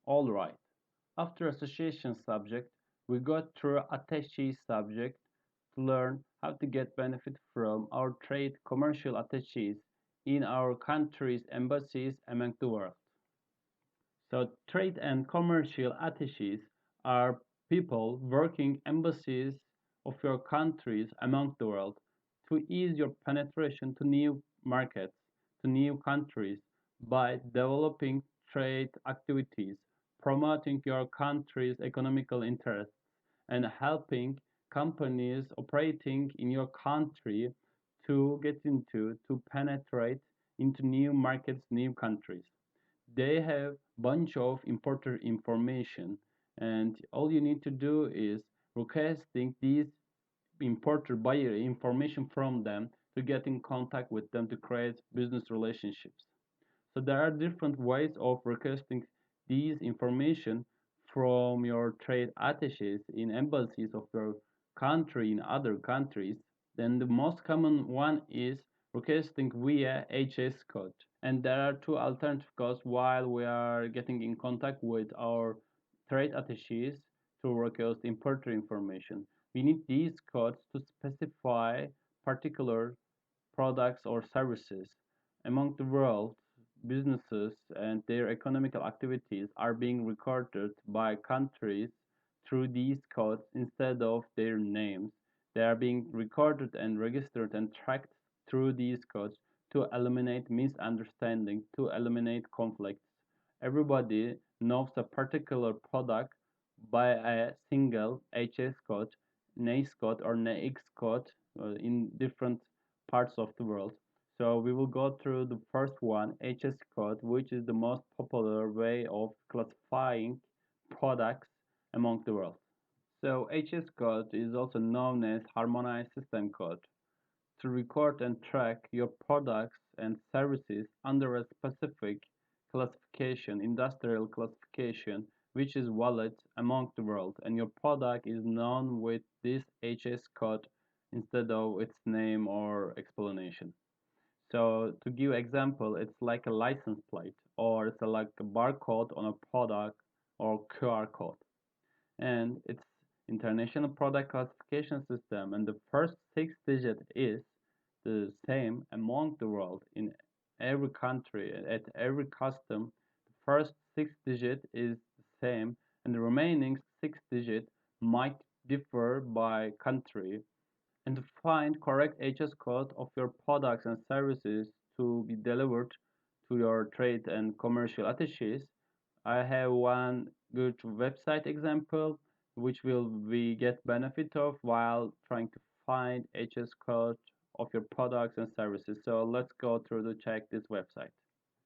Alright, after association subject, we got through attaché subject to learn how to get benefit from our trade commercial attaches in our country's embassies among the world. So trade and commercial attaches are people working embassies of your countries among the world to ease your penetration to new markets, to new countries by developing trade activities, promoting your country's economical interests, and helping companies operating in your country to penetrate into new markets, new countries. They have bunch of important information, and all you need to do is requesting these importer buyer information from them to get in contact with them to create business relationships. So there are different ways of requesting these information from your trade attaches in embassies of your country in other countries. Then the most common one is requesting via HS code. And there are two alternative codes while we are getting in contact with our trade attaches to request importer information. We need these codes to specify particular products or services. Among the world, businesses and their economical activities are being recorded by countries through these codes instead of their names. They are being recorded and registered and tracked through these codes to eliminate misunderstanding, to eliminate conflicts. Everybody knows a particular product by a single HS code, NACE code, or NAICS code in different parts of the world. So we will go through the first one, HS code, which is the most popular way of classifying products among the world. So HS code is also known as harmonized system code to record and track your products and services under a specific classification, industrial classification, which is valid among the world, and your product is known with this HS code instead of its name or explanation. So to give example, it's like a license plate or it's like a barcode on a product or QR code. And it's international product classification system and the first six digit is the same among the world in every country at every custom. The first six digit is the same and the remaining six digit might differ by country. And to find correct HS code of your products and services to be delivered to your trade and commercial attaches, I have one good website example which will we get benefit of while trying to find HS code of your products and services. So let's go through to check this website.